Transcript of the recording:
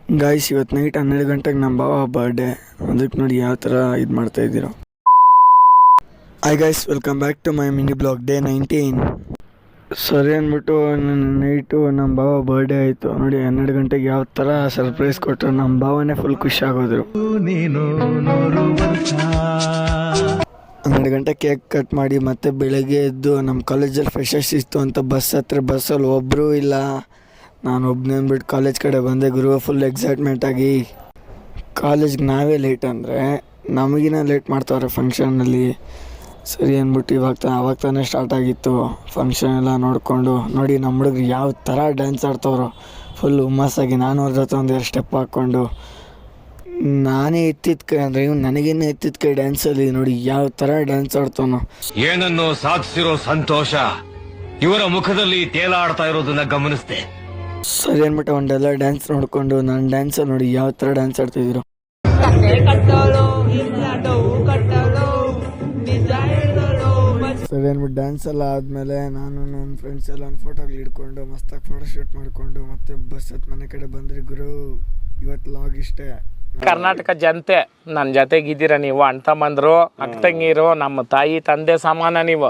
Guys ಇವತ್ತು night 12 ಗಂಟೆಗೆ ನಮ್ಮ ಬಾವ ಬರ್ಡೇ. ಅದಕ್ಕೆ ನೋಡಿ ಯಾವ ಥರ ಇದು ಮಾಡ್ತಾ ಇದ್ದೀರೋ. Hi guys, welcome back to my mini blog day 19. ಸರಿ ಅಂದ್ಬಿಟ್ಟು ನೈಟು ನಮ್ಮ ಬಾವ ಬರ್ಡೇ ಆಯಿತು. ನೋಡಿ 12 ಗಂಟೆಗೆ ಯಾವ ಥರ ಸರ್ಪ್ರೈಸ್ ಕೊಟ್ಟರು. ನಮ್ಮ ಬಾವನೇ ಫುಲ್ ಖುಷಿ ಆಗೋದ್ರು. 12 ಗಂಟೆ ಕೇಕ್ ಕಟ್ ಮಾಡಿ ಮತ್ತೆ ಬೆಳಗ್ಗೆ ಎದ್ದು ನಮ್ಮ ಕಾಲೇಜಲ್ಲಿ ಫ್ರೆಶರ್ಸ್ ಇತ್ತು ಅಂತ ಬಸ್ಸಲ್ಲಿ ಒಬ್ಬರೂ ಇಲ್ಲ. ನಾನು ಒಬ್ಬನೇ ಅಂದ್ಬಿಟ್ಟು ಕಾಲೇಜ್ ಕಡೆ ಬಂದೆ. ಗುರು ಫುಲ್ ಎಕ್ಸೈಟ್ಮೆಂಟಾಗಿ ಕಾಲೇಜ್ಗೆ ನಾವೇ ಲೇಟ್ ಅಂದರೆ ನಮಗಿನ ಲೇಟ್ ಮಾಡ್ತಾವ್ರೆ ಫಂಕ್ಷನಲ್ಲಿ. ಸರಿ ಅಂದ್ಬಿಟ್ಟು ಆವಾಗ ತಾನೇ ಸ್ಟಾರ್ಟ್ ಆಗಿತ್ತು ಫಂಕ್ಷನ್ ಎಲ್ಲ ನೋಡಿಕೊಂಡು. ನೋಡಿ ನಮ್ಮ ಹುಡುಗರು ಯಾವ ಥರ ಡ್ಯಾನ್ಸ್ ಆಡ್ತವ್ರು, ಫುಲ್ ಹುಮ್ಮಸ್ಸಾಗಿ. ನಾನು ಅವ್ರ ಜೊತೆ ಒಂದೆರಡು ಸ್ಟೆಪ್ ಹಾಕ್ಕೊಂಡು ನಾನೇ ಎತ್ತಿದ ಕೈ ಅಂದರೆ ಇವ್ನು ನನಗೇನೆ ಎತ್ತಿದ ಕೈ ಡ್ಯಾನ್ಸಲ್ಲಿ ನೋಡಿ ಯಾವ ಥರ ಡ್ಯಾನ್ಸ್ ಆಡ್ತಾನೋ. ಏನನ್ನು ಸಾಧಿಸಿರೋ ಸಂತೋಷ ಇವರ ಮುಖದಲ್ಲಿ ತೇಲಾಡ್ತಾ ಇರೋದನ್ನ ಗಮನಿಸಿದೆ. ಸರಿ ಅಂದ್ಬಿಟ್ಟು ಒಂದೆಲ್ಲ ಡ್ಯಾನ್ಸ್ ನೋಡಿಕೊಂಡು ನನ್ನ ಡ್ಯಾನ್ಸಲ್ಲಿ ನೋಡಿ ಯಾವ ಥರ ಡ್ಯಾನ್ಸ್ ಆಡ್ತಿದ್ರು. ಸರಿ ಅಂದ್ಬಿಟ್ಟು ಡ್ಯಾನ್ಸ್ ಎಲ್ಲ ಆದಮೇಲೆ ನಾನು ನನ್ನ ಫ್ರೆಂಡ್ಸ್ ಎಲ್ಲ ಒಂದು ಫೋಟೋಗಳು ಹಿಡ್ಕೊಂಡು ಮಸ್ತಾಗಿ ಫೋಟೋ ಶೂಟ್ ಮಾಡಿಕೊಂಡು ಮತ್ತೆ ಬಸ್ ಹತ್ತು ಮನೆ ಕಡೆ ಬಂದ್ರಿ. ಗುರು ಇವತ್ತು ಲಾಗ್ ಇಷ್ಟೇ. ಕರ್ನಾಟಕ ಜನತೆ ನನ್ನ ಜೊತೆಗಿದ್ದೀರ ನೀವು, ಅಣ್ಣ ತಮ್ಮಂದ್ರು ಅಕ್ಕ ತಂಗಿರು, ನಮ್ಮ ತಾಯಿ ತಂದೆ ಸಮಾನ ನೀವು.